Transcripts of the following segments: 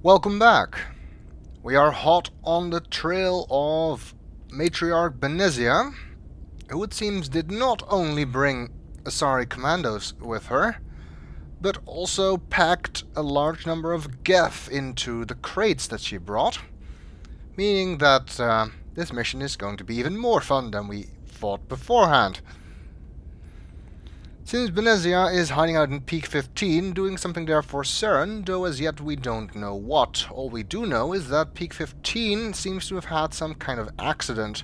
Welcome back. We are hot on the trail of Matriarch Benezia, who it seems did not only bring Asari commandos with her, but also packed a large number of geth into the crates that she brought, meaning that this mission is going to be even more fun than we thought beforehand. Since Benezia is hiding out in Peak 15, doing something there for Seren, though as yet we don't know what. All we do know is that Peak 15 seems to have had some kind of accident,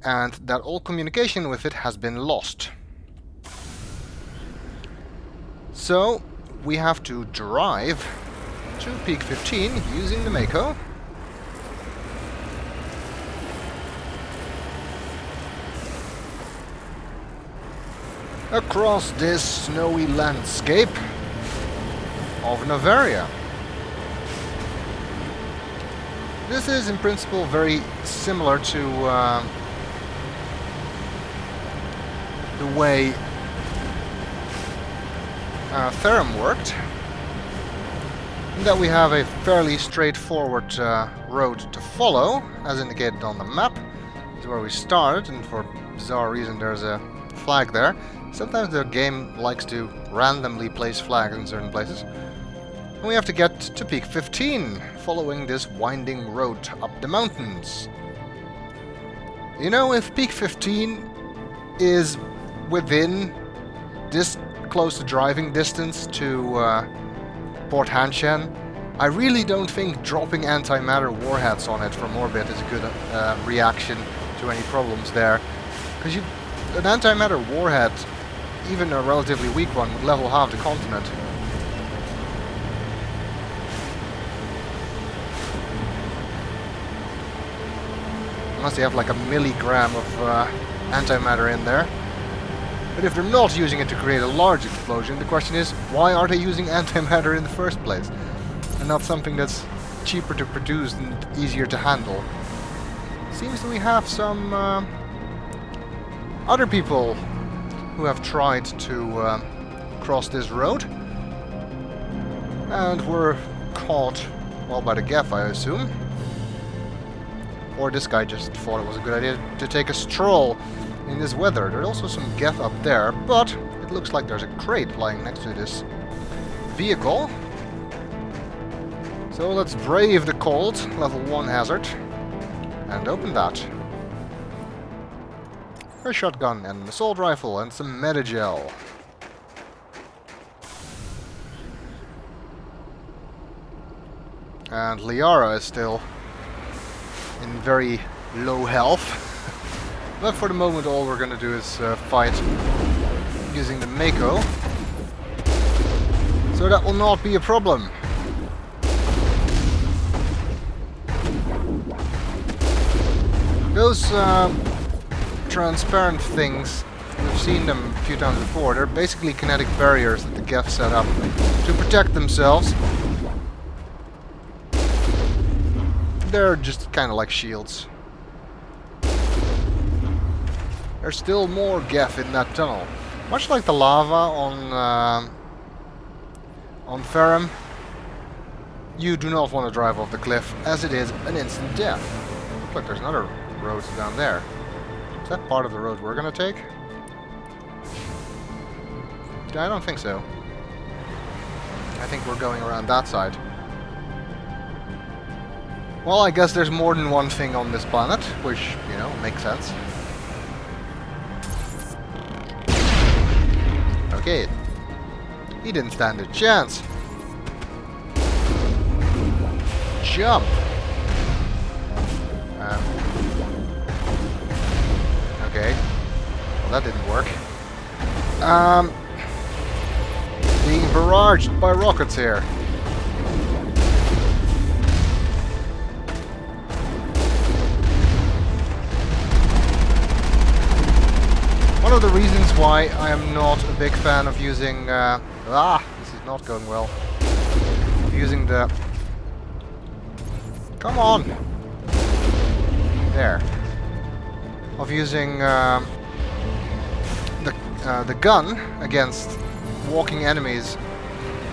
and that all communication with it has been lost. So, we have to drive to Peak 15 using the Mako. Across this snowy landscape of Novaria. This is in principle very similar to the way Therum worked, in that we have a fairly straightforward road to follow, as indicated on the map. This is where we started, and for bizarre reason there's a flag there. Sometimes the game likes to randomly place flags in certain places. And we have to get to Peak 15, following this winding road up the mountains. You know, if Peak 15 is within this close to driving distance to Port Hanshan, I really don't think dropping antimatter warheads on it from orbit is a good reaction to any problems there. Because an antimatter warhead, even a relatively weak one, would level half the continent. Unless you have like a milligram of antimatter in there. But if they're not using it to create a large explosion, the question is, why are they using antimatter in the first place? And not something that's cheaper to produce and easier to handle. Seems that we have some other people who have tried to cross this road, and were caught, well, by the geth, I assume. Or this guy just thought it was a good idea to take a stroll in this weather. There's also some geth up there, but it looks like there's a crate lying next to this vehicle. So let's brave the cold, level 1 hazard, and open that. A shotgun and an assault rifle and some metagel. And Liara is still in very low health. But for the moment all we're gonna do is fight using the Mako. So that will not be a problem. Those transparent things, we've seen them a few times before. They're basically kinetic barriers that the geth set up to protect themselves. They're just kind of like shields. There's still more geth in that tunnel. Much like the lava on Therum, you do not want to drive off the cliff, as it is an instant death. Looks like there's another road down there. Is that part of the road we're gonna take? I don't think so. I think we're going around that side. Well, I guess there's more than one thing on this planet, which, you know, makes sense. Okay. He didn't stand a chance. Jump! Okay. Well, that didn't work. Being barraged by rockets here. One of the reasons why I am not a big fan of using... this is not going well. Of using the... Come on! There. Of using the gun against walking enemies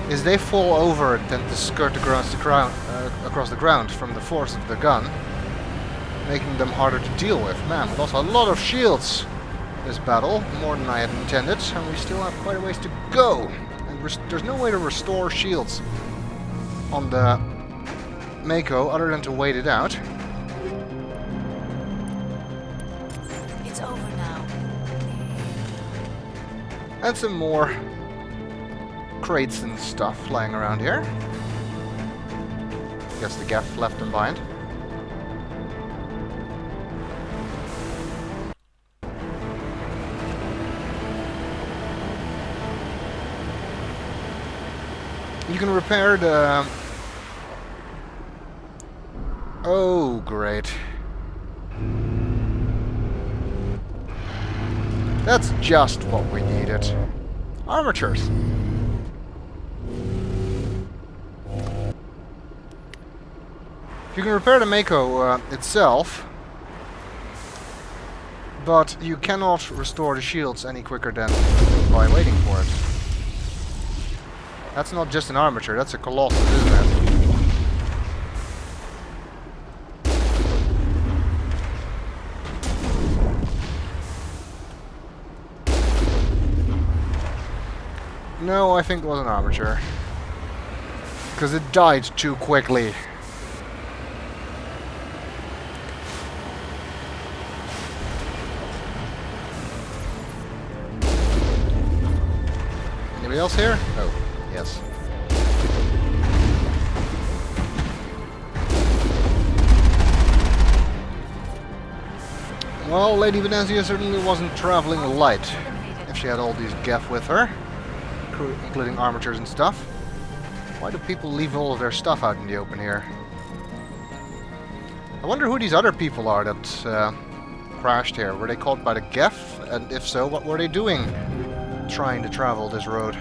is they fall over and tend to skirt across the ground from the force of the gun, making them harder to deal with. Man, we lost a lot of shields this battle, more than I had intended, and we still have quite a ways to go. And there's no way to restore shields on the Mako other than to wait it out. It's over now. And some more crates and stuff lying around here. Guess the geth left them behind. You can repair the... Oh, great. That's just what we needed. Armatures. You can repair the Mako itself, but you cannot restore the shields any quicker than by waiting for it. That's not just an armature, that's a Colossus, isn't it? No, I think it was an armature. Because it died too quickly. Anybody else here? Oh, yes. Well, Lady Venezia certainly wasn't traveling light if she had all these geth with her, including armatures and stuff. Why do people leave all of their stuff out in the open here? I wonder who these other people are that crashed here. Were they caught by the geth? And if so, what were they doing trying to travel this road?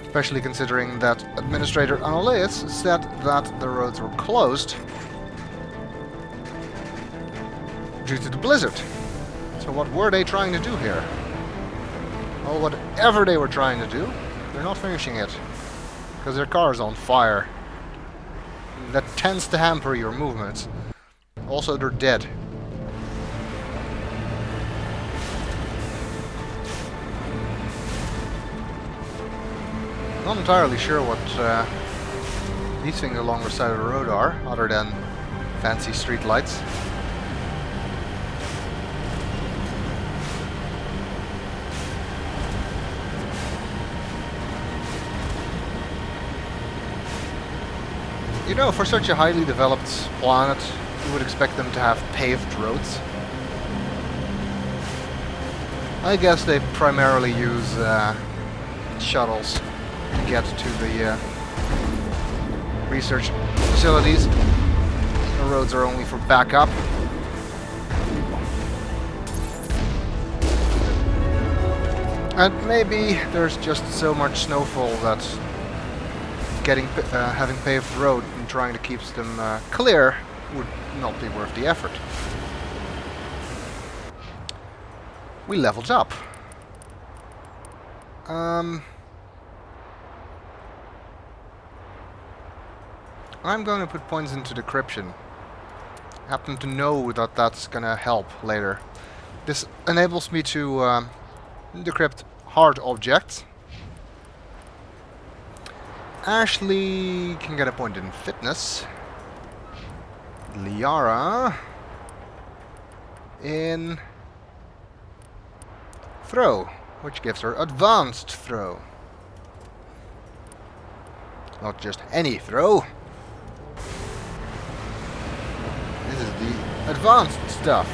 Especially considering that Administrator Anoleus said that the roads were closed due to the blizzard. So what were they trying to do here? Well, whatever they were trying to do, they're not finishing it. Because their car is on fire. That tends to hamper your movements. Also, they're dead. Not entirely sure what these things along the side of the road are, other than fancy street lights. You know, for such a highly developed planet, you would expect them to have paved roads. I guess they primarily use shuttles to get to the research facilities. The roads are only for backup. And maybe there's just so much snowfall that having paved road and trying to keep them clear would not be worth the effort. We leveled up. I'm going to put points into decryption. I happen to know that that's gonna help later. This enables me to decrypt hard objects. Ashley can get a point in fitness. Liara in throw, which gives her advanced throw. Not just any throw. This is the advanced stuff.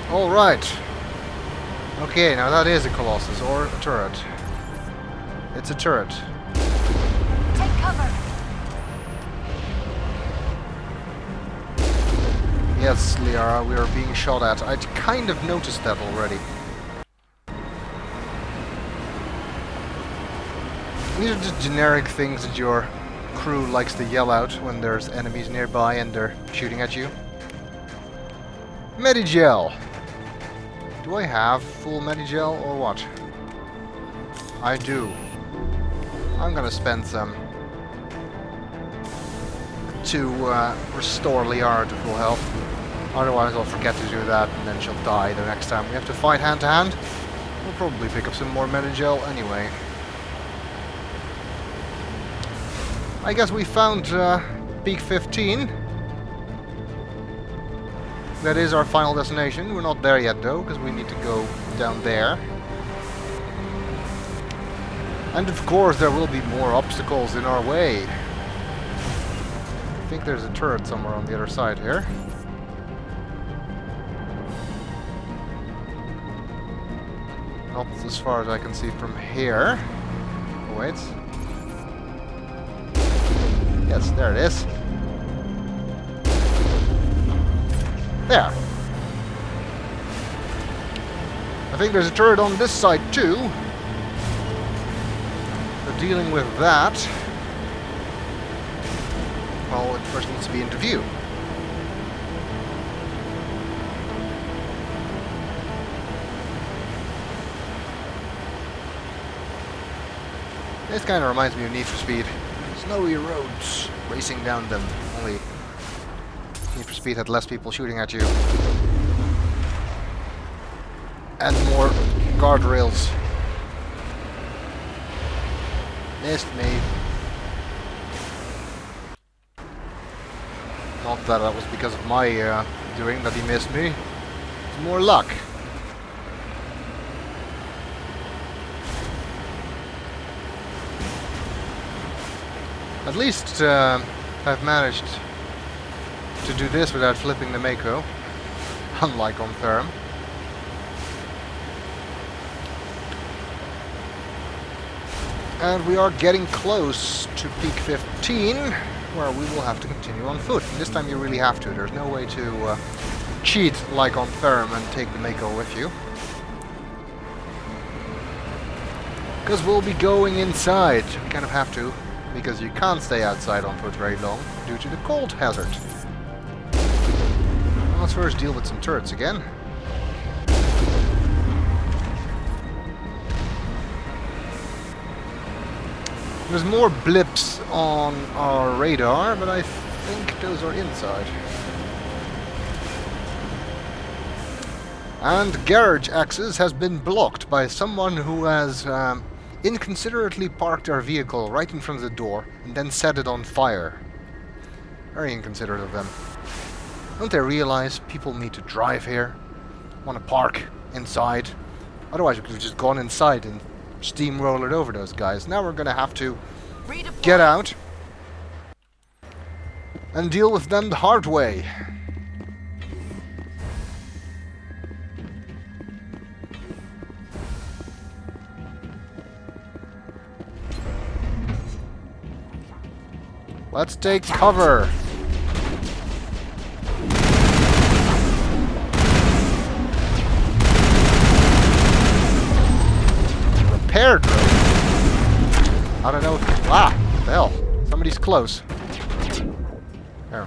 All right. Okay, now that is a Colossus or a turret. It's a turret. Take cover. Yes, Liara, we are being shot at. I'd kind of noticed that already. These are just generic things that your crew likes to yell out when there's enemies nearby and they're shooting at you. Medigel. Do I have full Medigel or what? I do. I'm gonna spend some to restore Liara to full health. Otherwise I'll forget to do that and then she'll die the next time we have to fight hand to hand. We'll probably pick up some more Medigel anyway. I guess we found peak 15. That is our final destination. We're not there yet though, because we need to go down there. And of course there will be more obstacles in our way. I think there's a turret somewhere on the other side here. Not as far as I can see from here. Oh, wait. Yes, there it is. There. I think there's a turret on this side too. We're dealing with that. Well, it first needs to be into view. This kind of reminds me of Need for Speed. Snowy roads, racing down them. Only Need for Speed had less people shooting at you. And more guardrails. Missed me. Not that that was because of my doing that he missed me. It's more luck. At least I've managed to do this without flipping the Mako, unlike on Ferrum. And we are getting close to peak 15, where we will have to continue on foot. And this time you really have to. There's no way to cheat like on Ferrum and take the Mako with you. Because we'll be going inside. We kind of have to, because you can't stay outside on foot very long due to the cold hazard. Well, let's first deal with some turrets again. There's more blips on our radar, but I think those are inside. And garage access has been blocked by someone who has inconsiderately parked our vehicle right in front of the door and then set it on fire. Very inconsiderate of them. Don't they realize people need to drive here? Want to park inside? Otherwise we could have just gone inside and steamrollered over those guys. Now we're gonna have to get out and deal with them the hard way. Let's take cover. Repair drone. I don't know. Ah, what the hell? Somebody's close. There.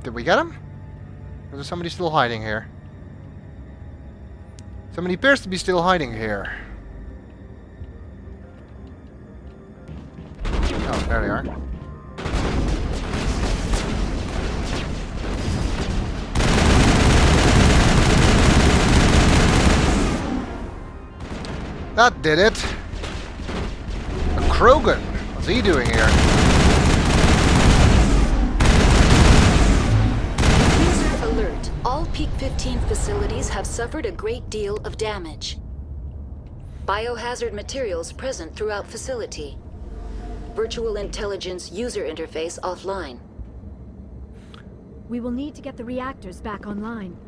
Did we get him? Or is somebody still hiding here? Somebody appears to be still hiding here. Oh, there they are. That did it. A Krogan. What's he doing here? User alert. All Peak 15 facilities have suffered a great deal of damage. Biohazard materials present throughout facility. Virtual intelligence user interface offline. We will need to get the reactors back online.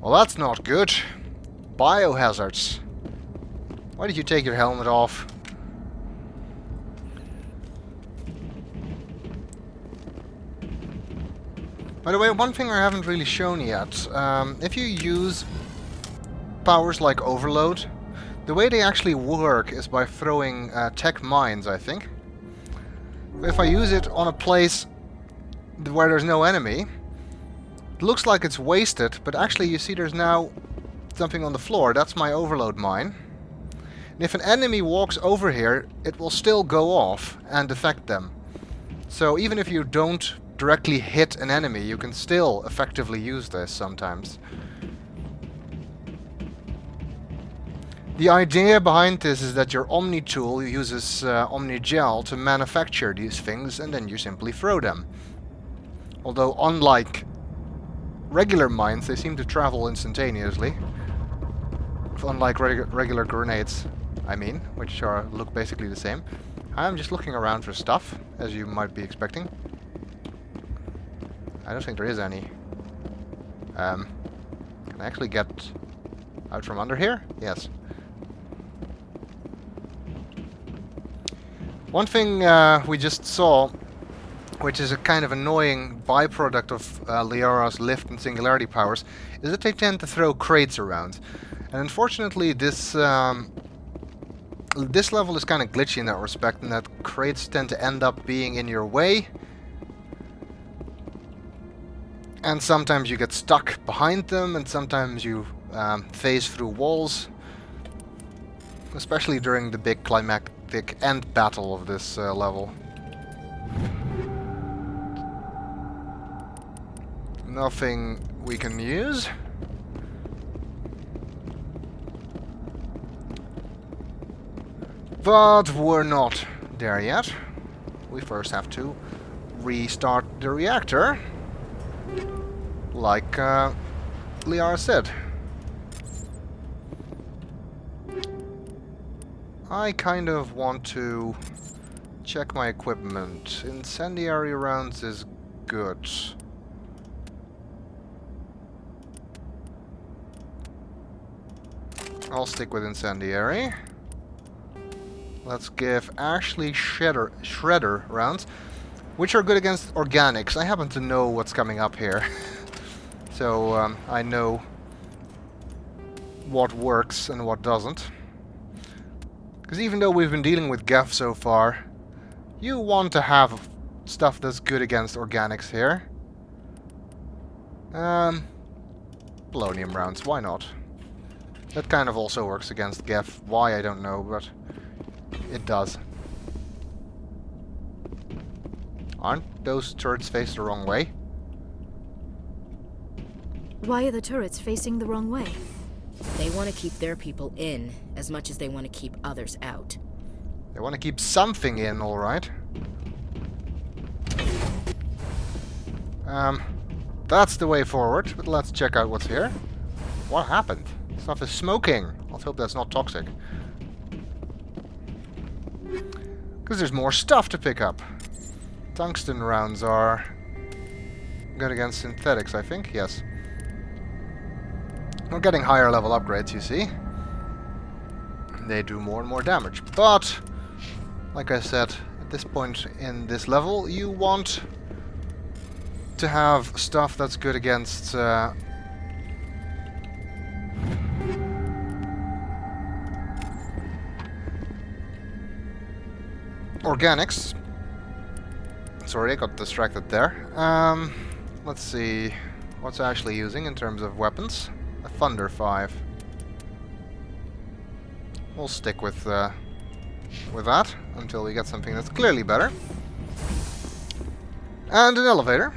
Well, that's not good. Biohazards. Why did you take your helmet off? By the way, one thing I haven't really shown yet. If you use powers like Overload, the way they actually work is by throwing tech mines, I think. If I use it on a place where there's no enemy, it looks like it's wasted, but actually you see there's now something on the floor. That's my overload mine. And if an enemy walks over here, it will still go off and affect them. So even if you don't directly hit an enemy, you can still effectively use this sometimes. The idea behind this is that your Omni tool uses Omni gel to manufacture these things, and then you simply throw them. Although unlike regular mines, they seem to travel instantaneously. Unlike regular grenades, I mean, which look basically the same. I'm just looking around for stuff, as you might be expecting. I don't think there is any. Can I actually get out from under here? Yes. One thing we just saw, which is a kind of annoying byproduct of Liara's lift and singularity powers, is that they tend to throw crates around. And unfortunately this this level is kind of glitchy in that respect, in that crates tend to end up being in your way. And sometimes you get stuck behind them, and sometimes you phase through walls. Especially during the big climactic end battle of this level. Nothing we can use. But we're not there yet. We first have to restart the reactor. Like Liara said. I kind of want to check my equipment. Incendiary rounds is good. I'll stick with incendiary. Let's give Ashley shredder rounds, which are good against organics. I happen to know what's coming up here. So I know what works and what doesn't. Because even though we've been dealing with geth so far, you want to have stuff that's good against organics here. Polonium rounds, why not? That kind of also works against geth. Why, I don't know, but it does. Aren't those turrets faced the wrong way? Why are the turrets facing the wrong way? They want to keep their people in as much as they want to keep others out. They want to keep something in, alright. That's the way forward, but let's check out what's here. What happened? Stuff is smoking. Let's hope that's not toxic. Because there's more stuff to pick up. Tungsten rounds are good against synthetics, I think. Yes. We're getting higher level upgrades, you see. They do more and more damage. But, like I said, at this point in this level, you want to have stuff that's good against organics. Sorry, I got distracted there. Let's see what's Ashley using in terms of weapons. A Thunder 5. We'll stick with that until we get something that's clearly better. And an elevator.